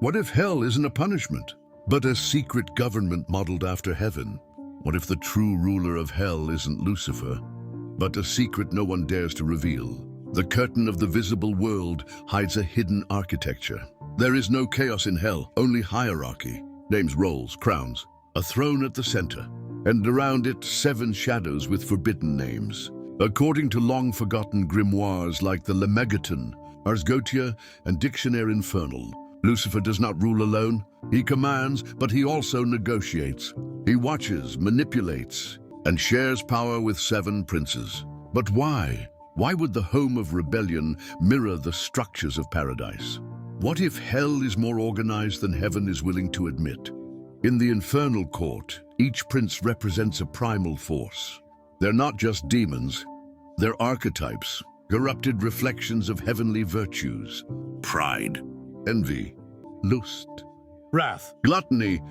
What if hell isn't a punishment, but a secret government modeled after heaven? What if the true ruler of hell isn't Lucifer, but a secret no one dares to reveal? The curtain of the visible world hides a hidden architecture. There is no chaos in hell, only hierarchy. Names, roles, crowns, a throne at the center, and around it 7 shadows with forbidden names. According to long-forgotten grimoires like the Lemegeton, Ars Goetia, and Dictionnaire Infernal, Lucifer does not rule alone. He commands, but he also negotiates. He watches, manipulates, and shares power with 7 princes. But why? Why would the home of rebellion mirror the structures of paradise? What if hell is more organized than heaven is willing to admit? In the infernal court, each prince represents a primal force. They're not just demons, they're archetypes, corrupted reflections of heavenly virtues. Pride, envy, lust, wrath, gluttony,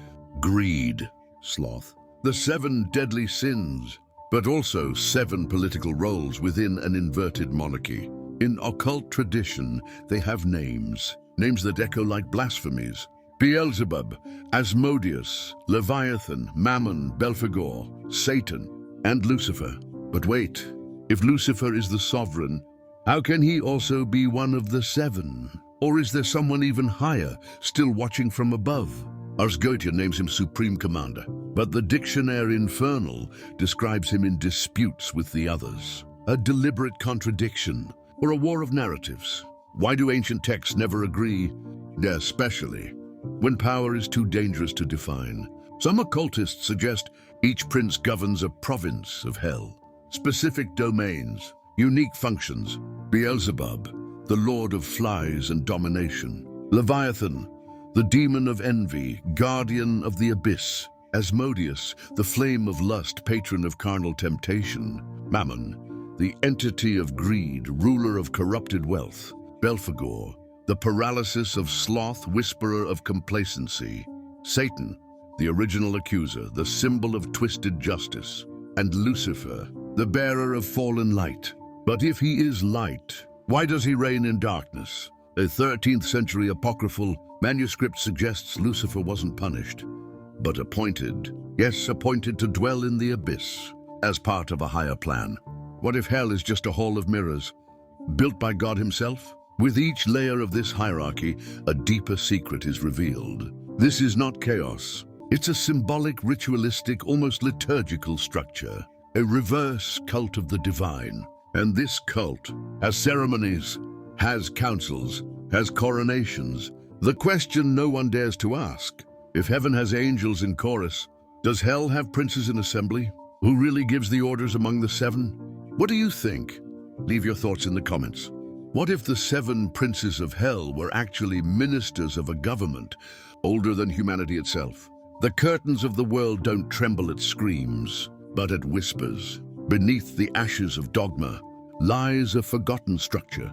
greed, sloth. The 7 deadly sins, but also 7 political roles within an inverted monarchy. In occult tradition, they have names that echo like blasphemies. Beelzebub, Asmodeus, Leviathan, Mammon, Belphegor, Satan, and Lucifer. But wait, if Lucifer is the sovereign, how can he also be one of the 7? Or is there someone even higher, still watching from above? Ars Goetia names him Supreme Commander, but the Dictionnaire Infernal describes him in disputes with the others. A deliberate contradiction, or a war of narratives. Why do ancient texts never agree? Especially when power is too dangerous to define. Some occultists suggest each prince governs a province of hell. Specific domains, unique functions. Beelzebub, the lord of flies and domination. Leviathan, the demon of envy, guardian of the abyss. Asmodeus, the flame of lust, patron of carnal temptation. Mammon, the entity of greed, ruler of corrupted wealth. Belphegor, the paralysis of sloth, whisperer of complacency. Satan, the original accuser, the symbol of twisted justice. And Lucifer, the bearer of fallen light. But if he is light, why does he reign in darkness? A 13th century apocryphal manuscript suggests Lucifer wasn't punished, but appointed. Yes, appointed to dwell in the abyss, as part of a higher plan. What if hell is just a hall of mirrors, built by God himself? With each layer of this hierarchy, a deeper secret is revealed. This is not chaos. It's a symbolic, ritualistic, almost liturgical structure, a reverse cult of the divine. And this cult has ceremonies, has councils, has coronations. The question no one dares to ask: if heaven has angels in chorus, does hell have princes in assembly? Who really gives the orders among the 7? What do you think? Leave your thoughts in the comments. What if the 7 princes of hell were actually ministers of a government older than humanity itself? The curtains of the world don't tremble at screams, but at whispers. Beneath the ashes of dogma lies a forgotten structure,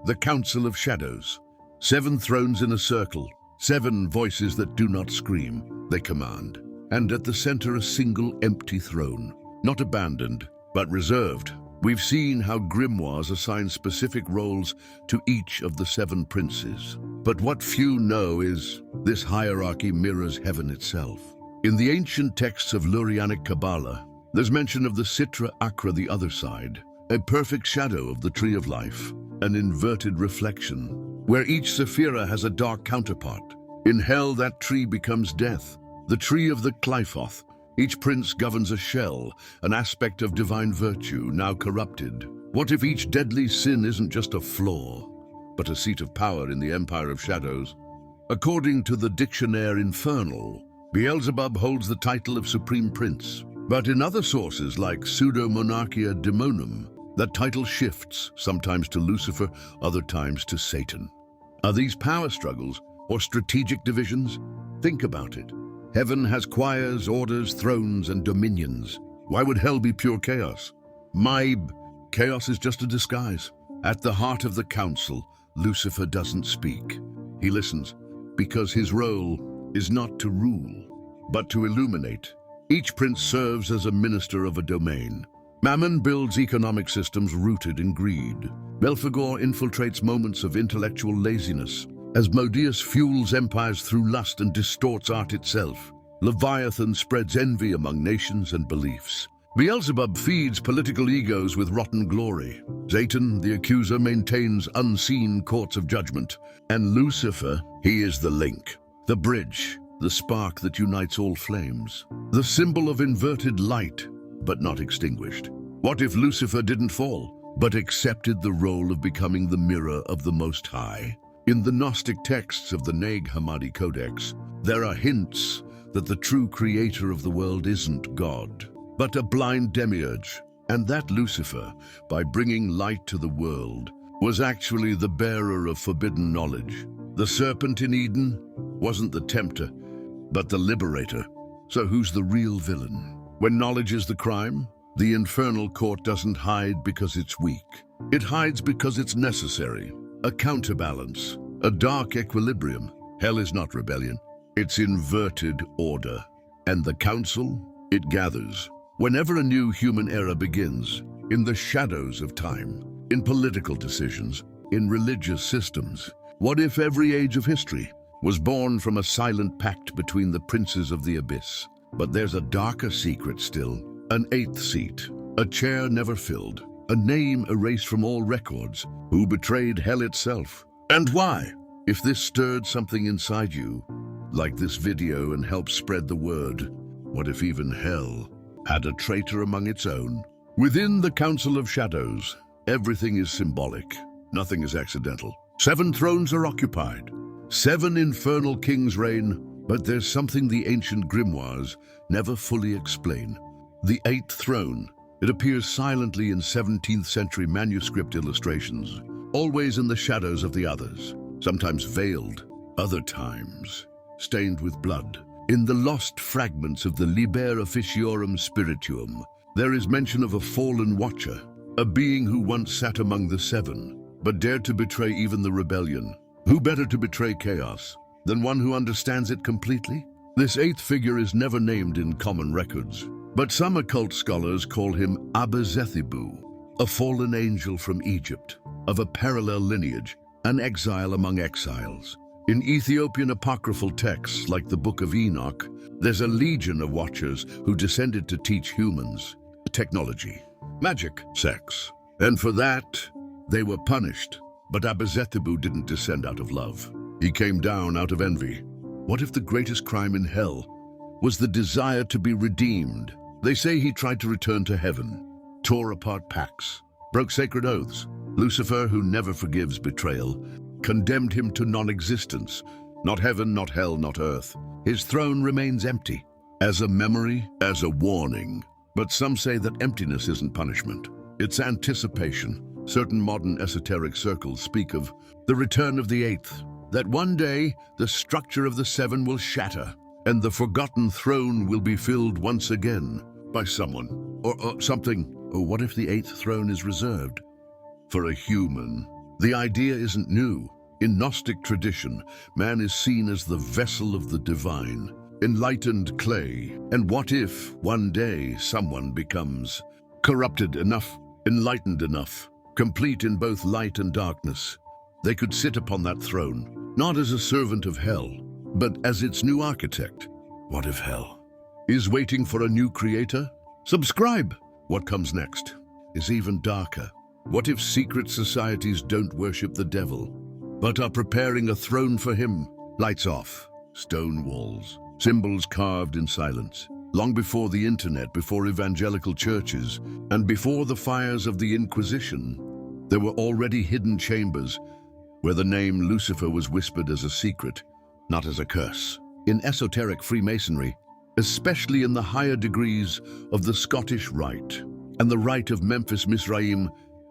the Council of Shadows. 7 thrones in a circle, 7 voices that do not scream, they command. And at the center a single empty throne, not abandoned, but reserved. We've seen how grimoires assign specific roles to each of the 7 princes. But what few know is this hierarchy mirrors heaven itself. In the ancient texts of Lurianic Kabbalah, there's mention of the Sitra Akra, the other side, a perfect shadow of the tree of life, an inverted reflection, where each Sephira has a dark counterpart. In hell, that tree becomes death, the tree of the Qliphoth. Each prince governs a shell, an aspect of divine virtue, now corrupted. What if each deadly sin isn't just a flaw, but a seat of power in the empire of shadows? According to the Dictionnaire Infernal, Beelzebub holds the title of Supreme Prince. But in other sources, like Pseudo-Monarchia Daemonum, that title shifts, sometimes to Lucifer, other times to Satan. Are these power struggles or strategic divisions? Think about it. Heaven has choirs, orders, thrones, and dominions. Why would hell be pure chaos? Chaos is just a disguise. At the heart of the council, Lucifer doesn't speak. He listens, because his role is not to rule, but to illuminate. Each prince serves as a minister of a domain. Mammon builds economic systems rooted in greed. Belphegor infiltrates moments of intellectual laziness. Asmodeus fuels empires through lust and distorts art itself. Leviathan spreads envy among nations and beliefs. Beelzebub feeds political egos with rotten glory. Satan, the accuser, maintains unseen courts of judgment. And Lucifer, he is the link, the bridge, the spark that unites all flames. The symbol of inverted light, but not extinguished. What if Lucifer didn't fall, but accepted the role of becoming the mirror of the Most High? In the Gnostic texts of the Nag Hammadi Codex, there are hints that the true creator of the world isn't God, but a blind demiurge, and that Lucifer, by bringing light to the world, was actually the bearer of forbidden knowledge. The serpent in Eden wasn't the tempter, but the liberator. So who's the real villain? When knowledge is the crime, the infernal court doesn't hide because it's weak. It hides because it's necessary. A counterbalance, a dark equilibrium. Hell is not rebellion. It's inverted order. And the council, it gathers. Whenever a new human era begins, in the shadows of time, in political decisions, in religious systems, what if every age of history was born from a silent pact between the princes of the abyss? But there's a darker secret still, an eighth seat, a chair never filled, a name erased from all records. Who betrayed hell itself? And why? If this stirred something inside you, like this video, and helped spread the word, what if even hell had a traitor among its own? Within the Council of Shadows, everything is symbolic. Nothing is accidental. 7 thrones are occupied. 7 infernal kings reign, but there's something the ancient grimoires never fully explain. The 8th throne, it appears silently in 17th century manuscript illustrations, always in the shadows of the others, sometimes veiled, other times stained with blood. In the lost fragments of the Liber Officiorum Spirituum, there is mention of a fallen watcher, a being who once sat among the 7, but dared to betray even the rebellion. Who better to betray chaos than one who understands it completely? This 8th figure is never named in common records, but some occult scholars call him Beelzebub, a fallen angel from Egypt, of a parallel lineage, an exile among exiles. In Ethiopian apocryphal texts like the Book of Enoch, there's a legion of watchers who descended to teach humans technology, magic, sex. And for that, they were punished. But Beelzebub didn't descend out of love. He came down out of envy. What if the greatest crime in hell was the desire to be redeemed? They say he tried to return to heaven, tore apart pacts, broke sacred oaths. Lucifer, who never forgives betrayal, condemned him to non-existence. Not heaven, not hell, not earth. His throne remains empty, as a memory, as a warning. But some say that emptiness isn't punishment. It's anticipation. Certain modern esoteric circles speak of the return of the 8th, that one day the structure of the 7 will shatter, and the forgotten throne will be filled once again by someone, or something. Or what if the 8th throne is reserved for a human? The idea isn't new. In Gnostic tradition, man is seen as the vessel of the divine, enlightened clay. And what if one day someone becomes corrupted enough, enlightened enough, complete in both light and darkness? They could sit upon that throne, not as a servant of hell, but as its new architect. What if hell is waiting for a new creator? Subscribe! What comes next is even darker. What if secret societies don't worship the devil, but are preparing a throne for him? Lights off, stone walls, symbols carved in silence. Long before the internet, before evangelical churches, and before the fires of the Inquisition, there were already hidden chambers where the name Lucifer was whispered as a secret, not as a curse. In esoteric Freemasonry, especially in the higher degrees of the Scottish Rite and the Rite of Memphis Misraim,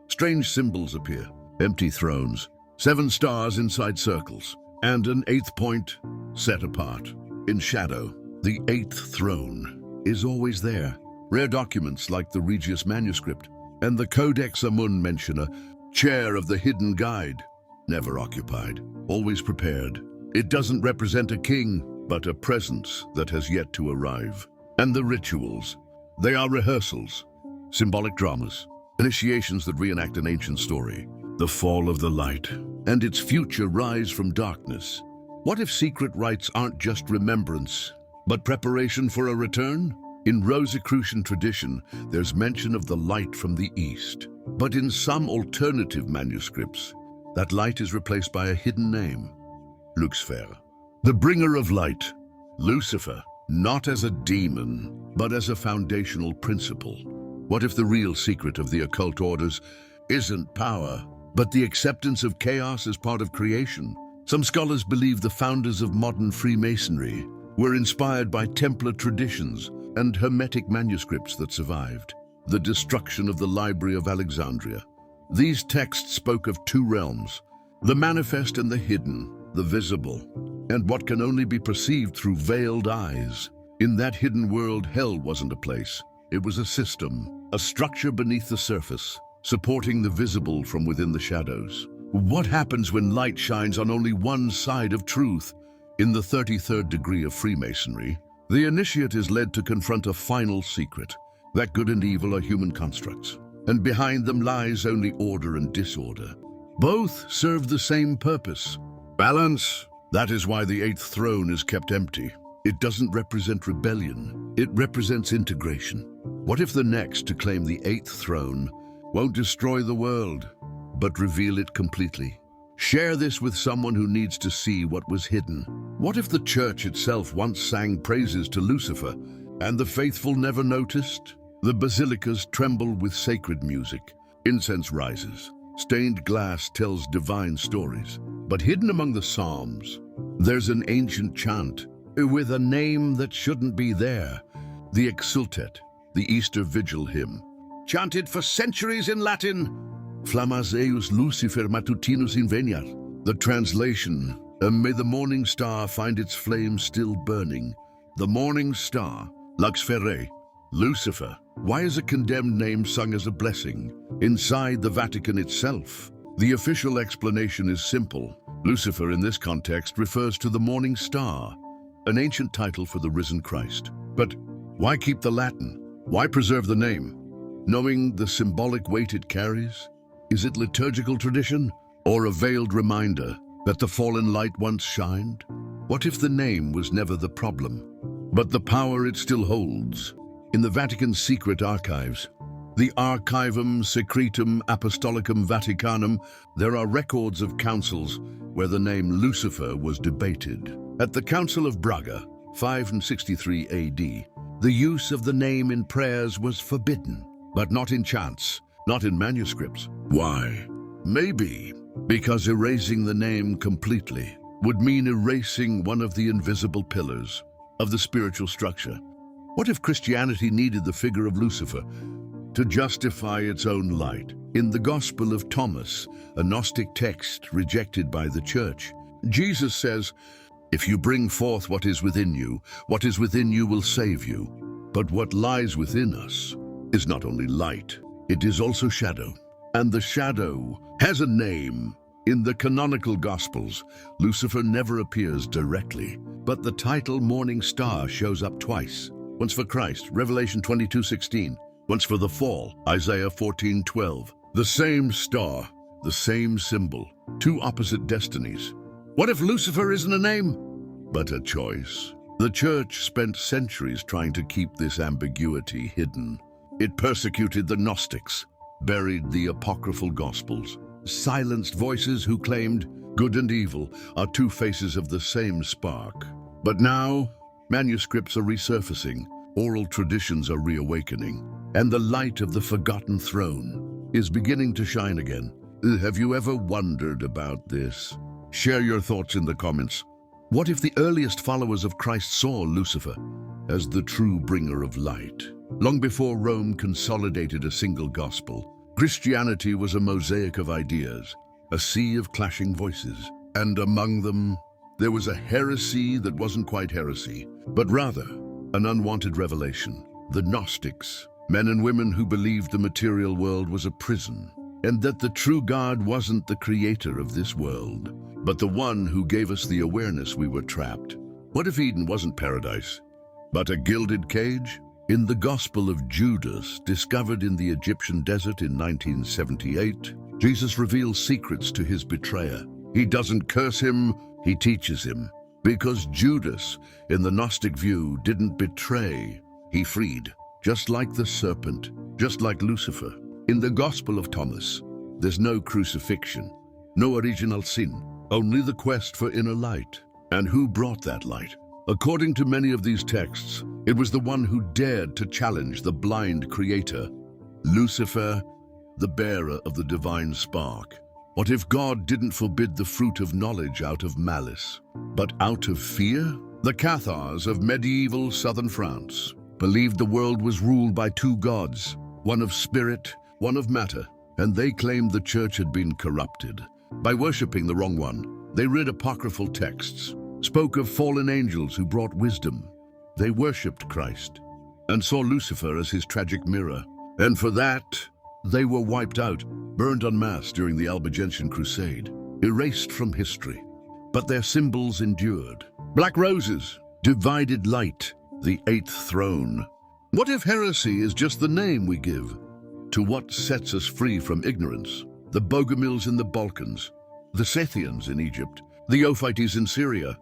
strange symbols appear. Empty thrones, 7 stars inside circles, and an 8th point set apart. In shadow, the 8th throne is always there. Rare documents like the Regius manuscript and the Codex Amun mention a chair of the hidden guide, never occupied, always prepared. It doesn't represent a king, but a presence that has yet to arrive. And the rituals, they are rehearsals, symbolic dramas, initiations that reenact an ancient story. The fall of the light and its future rise from darkness. What if secret rites aren't just remembrance, but preparation for a return? In Rosicrucian tradition, there's mention of the light from the east. But in some alternative manuscripts, that light is replaced by a hidden name, Lucifer, the bringer of light. Lucifer, not as a demon, but as a foundational principle. What if the real secret of the occult orders isn't power, but the acceptance of chaos as part of creation? Some scholars believe the founders of modern Freemasonry were inspired by Templar traditions and Hermetic manuscripts that survived. The destruction of the Library of Alexandria. These texts spoke of two realms, the manifest and the hidden, the visible, and what can only be perceived through veiled eyes. In that hidden world, hell wasn't a place. It was a system, a structure beneath the surface, supporting the visible from within the shadows. What happens when light shines on only one side of truth? In the 33rd degree of Freemasonry, the initiate is led to confront a final secret, that good and evil are human constructs, and behind them lies only order and disorder. Both serve the same purpose: balance. That is why the eighth throne is kept empty. It doesn't represent rebellion, it represents integration. What if the next to claim the eighth throne won't destroy the world, but reveal it completely? Share this with someone who needs to see what was hidden. What if the church itself once sang praises to Lucifer, and the faithful never noticed? The basilicas tremble with sacred music. Incense rises. Stained glass tells divine stories. But hidden among the psalms, there's an ancient chant with a name that shouldn't be there. The Exultet, the Easter Vigil hymn, chanted for centuries in Latin. Flammas eius Lucifer matutinus inveniat. The translation, may the morning star find its flame still burning. The morning star, Lux Ferre, Lucifer. Why is a condemned name sung as a blessing? Inside the Vatican itself, the official explanation is simple. Lucifer in this context refers to the morning star, an ancient title for the risen Christ. But why keep the Latin? Why preserve the name, knowing the symbolic weight it carries? Is it liturgical tradition, or a veiled reminder that the fallen light once shined? What if the name was never the problem, but the power it still holds? In the Vatican's secret archives, the Archivum Secretum Apostolicum Vaticanum, there are records of councils where the name Lucifer was debated. At the Council of Braga, 563 AD, the use of the name in prayers was forbidden, but not in chants, not in manuscripts. Why? Maybe because erasing the name completely would mean erasing one of the invisible pillars of the spiritual structure. What if Christianity needed the figure of Lucifer to justify its own light? In the Gospel of Thomas, a Gnostic text rejected by the church, Jesus says, "If you bring forth what is within you will save you. But what lies within us is not only light, it is also shadow. And the shadow has a name." In the canonical Gospels, Lucifer never appears directly, but the title Morning Star shows up twice. Once for Christ, Revelation 22:16. Once for the fall, Isaiah 14:12. The same star, the same symbol, two opposite destinies. What if Lucifer isn't a name, but a choice? The church spent centuries trying to keep this ambiguity hidden. It persecuted the Gnostics, buried the apocryphal Gospels, silenced voices who claimed good and evil are two faces of the same spark. But now, manuscripts are resurfacing, oral traditions are reawakening, and the light of the forgotten throne is beginning to shine again. Have you ever wondered about this? Share your thoughts in the comments. What if the earliest followers of Christ saw Lucifer as the true bringer of light? Long before Rome consolidated a single gospel, Christianity was a mosaic of ideas, a sea of clashing voices, and among them, there was a heresy that wasn't quite heresy, but rather an unwanted revelation. The Gnostics, men and women who believed the material world was a prison, and that the true God wasn't the creator of this world, but the one who gave us the awareness we were trapped. What if Eden wasn't paradise, but a gilded cage? In the Gospel of Judas, discovered in the Egyptian desert in 1978, Jesus reveals secrets to his betrayer. He doesn't curse him, he teaches him. Because Judas, in the Gnostic view, didn't betray, he freed. Just like the serpent, just like Lucifer. In the Gospel of Thomas, there's no crucifixion, no original sin, only the quest for inner light. And who brought that light? According to many of these texts, it was the one who dared to challenge the blind creator, Lucifer, the bearer of the divine spark. What if God didn't forbid the fruit of knowledge out of malice, but out of fear? The Cathars of medieval southern France believed the world was ruled by two gods, one of spirit, one of matter, and they claimed the church had been corrupted. By worshipping the wrong one, they read apocryphal texts, spoke of fallen angels who brought wisdom. They worshipped Christ and saw Lucifer as his tragic mirror. And for that, they were wiped out, burned en masse during the Albigensian Crusade, erased from history. But their symbols endured. Black roses, divided light, the eighth throne. What if heresy is just the name we give to what sets us free from ignorance? The Bogomils in the Balkans, the Scythians in Egypt, the Ophites in Syria.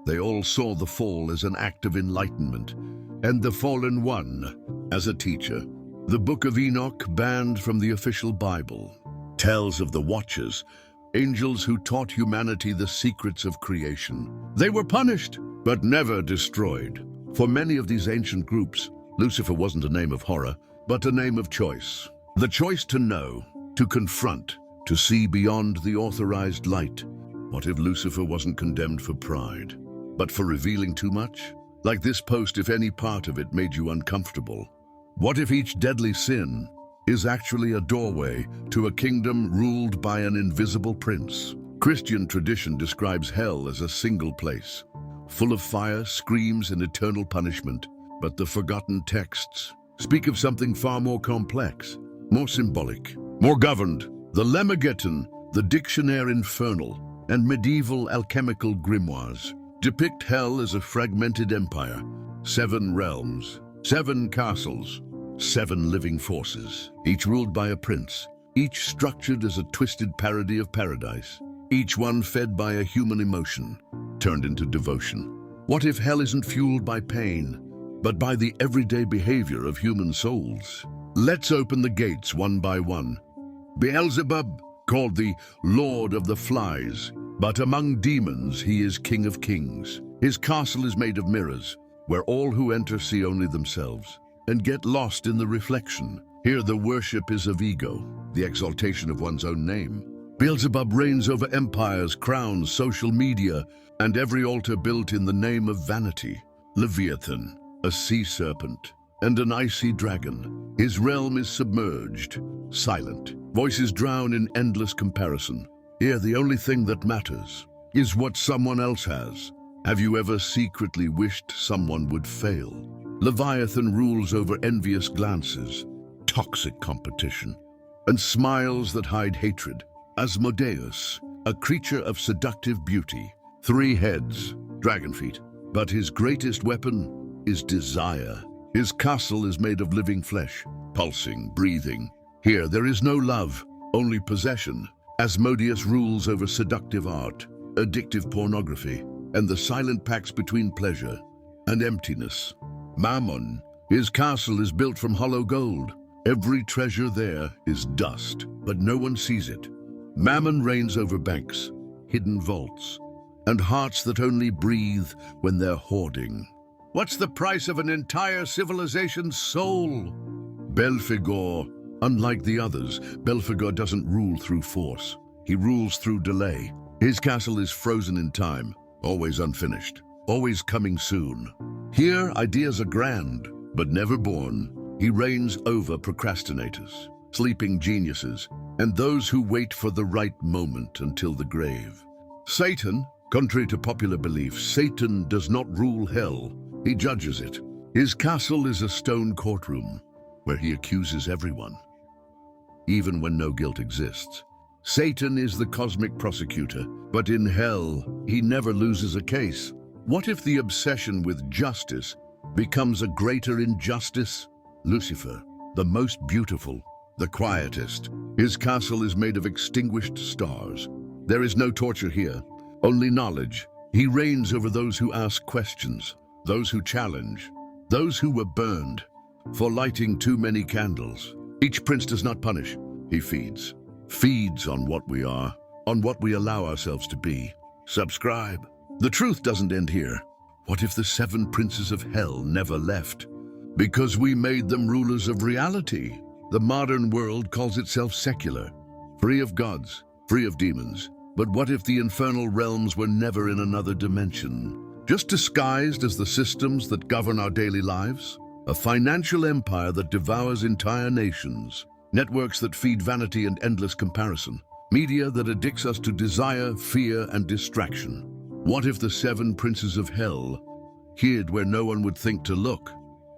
They all saw the fall as an act of enlightenment, and the fallen one as a teacher. The Book of Enoch, banned from the official Bible, tells of the Watchers, angels who taught humanity the secrets of creation. They were punished, but never destroyed. For many of these ancient groups, Lucifer wasn't a name of horror, but a name of choice. The choice to know, to confront, to see beyond the authorized light. What if Lucifer wasn't condemned for pride, but for revealing too much? Like this post, if any part of it made you uncomfortable. What if each deadly sin is actually a doorway to a kingdom ruled by an invisible prince? Christian tradition describes hell as a single place, full of fire, screams, and eternal punishment. But the forgotten texts speak of something far more complex, more symbolic, more governed. The Lemegeton, the Dictionnaire Infernal, and medieval alchemical grimoires depict hell as a fragmented empire, 7 realms, 7 castles, 7 living forces, each ruled by a prince, each structured as a twisted parody of paradise, each one fed by a human emotion, turned into devotion. What if hell isn't fueled by pain, but by the everyday behavior of human souls? Let's open the gates one by one. Beelzebub, called the Lord of the Flies, but among demons he is King of Kings. His castle is made of mirrors, where all who enter see only themselves and get lost in the reflection. Here the worship is of ego, the exaltation of one's own name. Beelzebub reigns over empires, crowns, social media, and every altar built in the name of vanity. Leviathan, a sea serpent, and an icy dragon. His realm is submerged, silent. Voices drown in endless comparison. Here the only thing that matters is what someone else has. Have you ever secretly wished someone would fail? Leviathan rules over envious glances, toxic competition, and smiles that hide hatred. Asmodeus, a creature of seductive beauty, 3 heads, dragon feet, but his greatest weapon is desire. His castle is made of living flesh, pulsing, breathing. Here there is no love, only possession. Asmodeus rules over seductive art, addictive pornography, and the silent pacts between pleasure and emptiness. Mammon, his castle is built from hollow gold. Every treasure there is dust, but no one sees it. Mammon reigns over banks, hidden vaults, and hearts that only breathe when they're hoarding. What's the price of an entire civilization's soul? Belphegor. Unlike the others, Belphegor doesn't rule through force. He rules through delay. His castle is frozen in time, always unfinished, always coming soon. Here, ideas are grand, but never born. He reigns over procrastinators, sleeping geniuses, and those who wait for the right moment until the grave. Satan, contrary to popular belief, Satan does not rule hell. He judges it. His castle is a stone courtroom where he accuses everyone, even when no guilt exists. Satan is the cosmic prosecutor, but in hell, he never loses a case. What if the obsession with justice becomes a greater injustice? Lucifer, the most beautiful, the quietest. His castle is made of extinguished stars. There is no torture here, only knowledge. He reigns over those who ask questions, those who challenge, those who were burned for lighting too many candles. Each prince does not punish, he feeds. Feeds on what we are, on what we allow ourselves to be. Subscribe. The truth doesn't end here. What if the 7 princes of hell never left? Because we made them rulers of reality. The modern world calls itself secular, free of gods, free of demons. But what if the infernal realms were never in another dimension, just disguised as the systems that govern our daily lives? A financial empire that devours entire nations, networks that feed vanity and endless comparison, media that addicts us to desire, fear, and distraction. What if the 7 princes of hell hid where no one would think to look?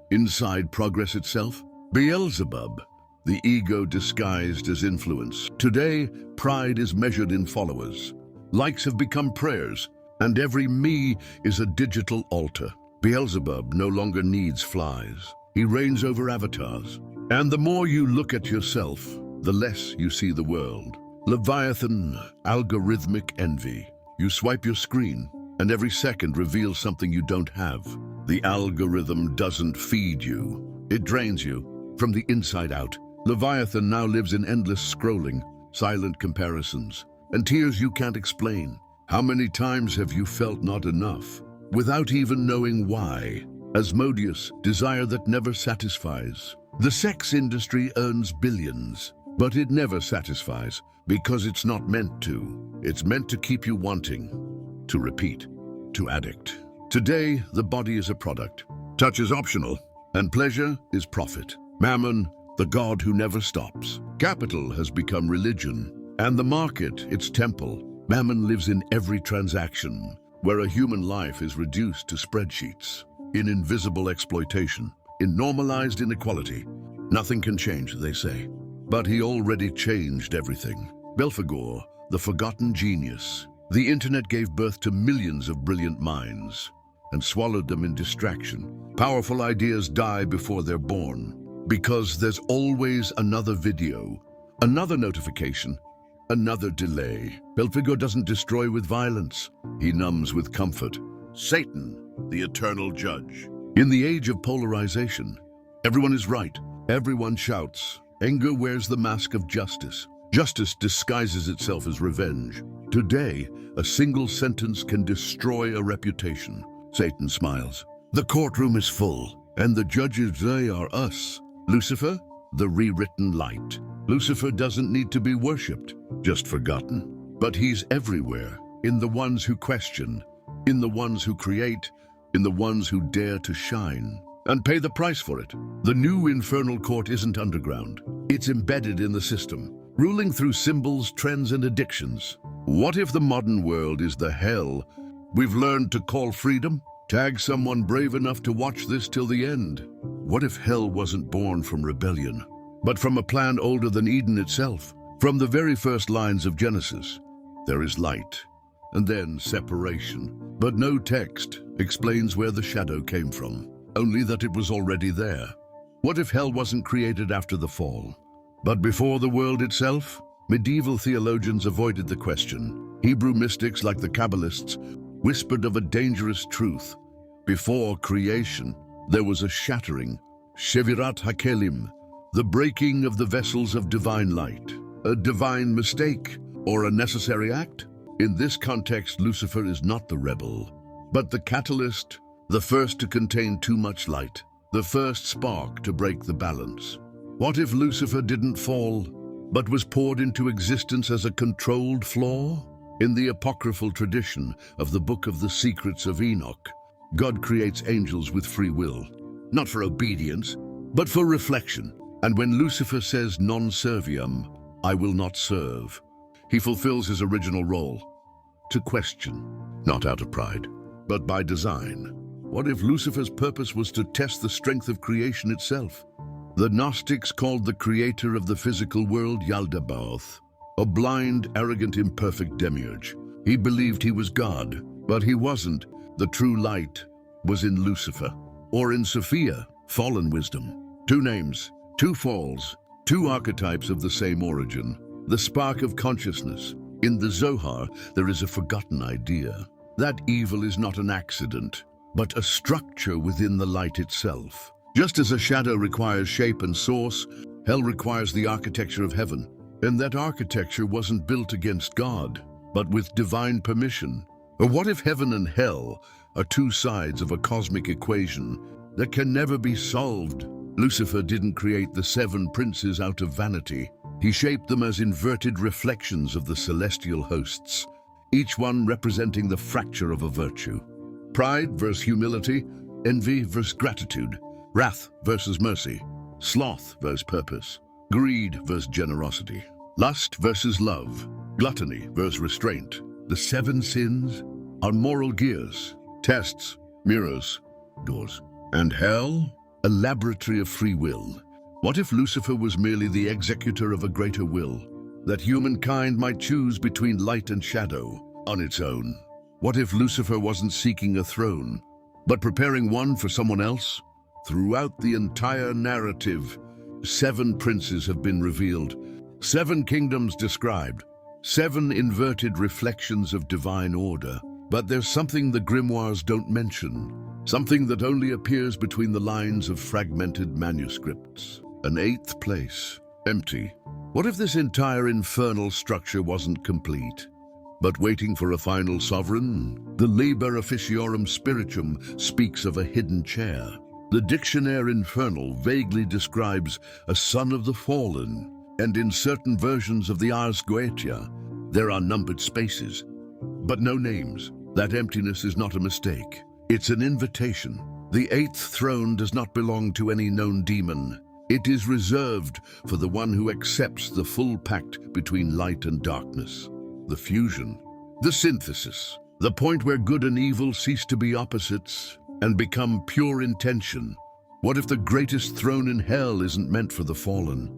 Inside progress itself? Beelzebub, the ego disguised as influence. Today, pride is measured in followers. Likes have become prayers, and every me is a digital altar. Beelzebub no longer needs flies. He reigns over avatars. And the more you look at yourself, the less you see the world. Leviathan, algorithmic envy. You swipe your screen, and every second reveals something you don't have. The algorithm doesn't feed you. It drains you from the inside out. Leviathan now lives in endless scrolling, silent comparisons, and tears you can't explain. How many times have you felt not enough, without even knowing why? Asmodeus, desire that never satisfies. The sex industry earns billions, but it never satisfies because it's not meant to. It's meant to keep you wanting, to repeat, to addict. Today, the body is a product. Touch is optional, and pleasure is profit. Mammon, the god who never stops. Capital has become religion, and the market its temple. Mammon lives in every transaction, where a human life is reduced to spreadsheets, in invisible exploitation, in normalized inequality. Nothing can change, they say. But he already changed everything. Belphegor, the forgotten genius. The internet gave birth to millions of brilliant minds and swallowed them in distraction. Powerful ideas die before they're born, because there's always another video, another notification, another delay. Belphegor doesn't destroy with violence. He numbs with comfort. Satan, the eternal judge. In the age of polarization, everyone is right. Everyone shouts. Anger wears the mask of justice. Justice disguises itself as revenge. Today, a single sentence can destroy a reputation. Satan smiles. The courtroom is full, and the judges, they are us. Lucifer, the rewritten light. Lucifer doesn't need to be worshipped, just forgotten. But he's everywhere, in the ones who question, in the ones who create, in the ones who dare to shine, and pay the price for it. The new infernal court isn't underground. It's embedded in the system, ruling through symbols, trends, and addictions. What if the modern world is the hell we've learned to call freedom? Tag someone brave enough to watch this till the end. What if hell wasn't born from rebellion, but from a plan older than Eden itself? From the very first lines of Genesis, there is light, and then separation. But no text explains where the shadow came from, only that it was already there. What if hell wasn't created after the fall, but before the world itself? Medieval theologians avoided the question. Hebrew mystics like the Kabbalists whispered of a dangerous truth. Before creation, there was a shattering, Shevirat HaKelim, the breaking of the vessels of divine light. A divine mistake or a necessary act? In this context, Lucifer is not the rebel, but the catalyst, the first to contain too much light, the first spark to break the balance. What if Lucifer didn't fall, but was poured into existence as a controlled flaw? In the apocryphal tradition of the Book of the Secrets of Enoch, God creates angels with free will, not for obedience, but for reflection. And when Lucifer says non serviam, I will not serve, he fulfills his original role, to question, not out of pride, but by design. What if Lucifer's purpose was to test the strength of creation itself? The Gnostics called the creator of the physical world Yaldabaoth, a blind, arrogant, imperfect demiurge. He believed he was God, but he wasn't. The true light was in Lucifer, or in Sophia, fallen wisdom. Two names, two falls, two archetypes of the same origin. The spark of consciousness, In the Zohar, there is a forgotten idea that evil is not an accident, but a structure within the light itself. Just as a shadow requires shape and source, hell requires the architecture of heaven. And that architecture wasn't built against God, but with divine permission. Or what if heaven and hell are two sides of a cosmic equation that can never be solved? Lucifer didn't create the seven princes out of vanity. He shaped them as inverted reflections of the celestial hosts, each one representing the fracture of a virtue. Pride versus humility, envy versus gratitude, wrath versus mercy, sloth versus purpose, greed versus generosity, lust versus love, gluttony versus restraint. The seven sins are moral gears, tests, mirrors, doors. And hell, a laboratory of free will. What if Lucifer was merely the executor of a greater will, that humankind might choose between light and shadow on its own? What if Lucifer wasn't seeking a throne, but preparing one for someone else? Throughout the entire narrative, seven princes have been revealed, seven kingdoms described, seven inverted reflections of divine order. But there's something the grimoires don't mention, something that only appears between the lines of fragmented manuscripts. An eighth place, empty. What if this entire infernal structure wasn't complete, but waiting for a final sovereign? The Liber Officiorum Spirituum speaks of a hidden chair. The Dictionnaire Infernal vaguely describes a son of the fallen, and in certain versions of the Ars Goetia, there are numbered spaces, but no names. That emptiness is not a mistake. It's an invitation. The eighth throne does not belong to any known demon. It is reserved for the one who accepts the full pact between light and darkness. The fusion, the synthesis, the point where good and evil cease to be opposites and become pure intention. What if the greatest throne in hell isn't meant for the fallen,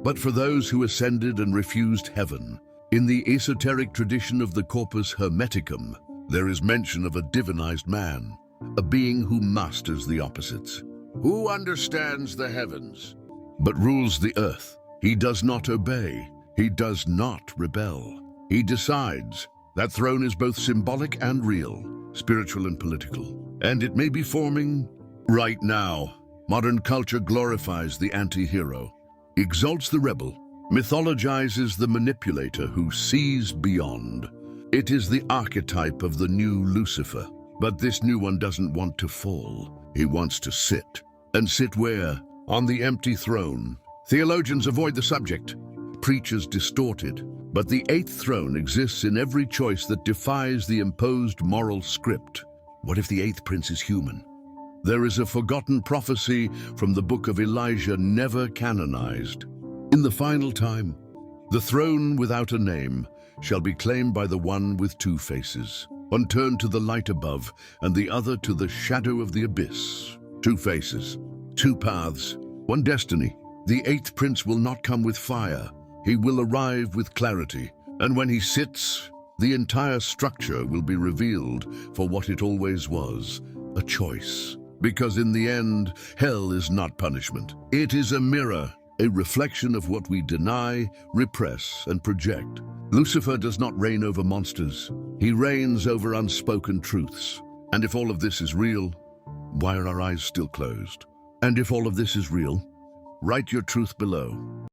but for those who ascended and refused heaven? In the esoteric tradition of the Corpus Hermeticum, there is mention of a divinized man, a being who masters the opposites, who understands the heavens, but rules the earth. He does not obey. He does not rebel. He decides. That throne is both symbolic and real, spiritual and political, and it may be forming right now. Modern culture glorifies the anti-hero, exalts the rebel, mythologizes the manipulator who sees beyond. It is the archetype of the new Lucifer. But this new one doesn't want to fall. He wants to sit. And sit where? On the empty throne. Theologians avoid the subject. Preachers distort it. But the eighth throne exists in every choice that defies the imposed moral script. What if the eighth prince is human? There is a forgotten prophecy from the book of Elijah, never canonized. In the final time, the throne without a name shall be claimed by the one with two faces. One turned to the light above, and the other to the shadow of the abyss. Two faces, two paths, one destiny. The eighth prince will not come with fire. He will arrive with clarity. And when he sits, the entire structure will be revealed for what it always was, a choice. Because in the end, hell is not punishment. It is a mirror, a reflection of what we deny, repress, and project. Lucifer does not reign over monsters. He reigns over unspoken truths. And if all of this is real, why are our eyes still closed? And if all of this is real, write your truth below.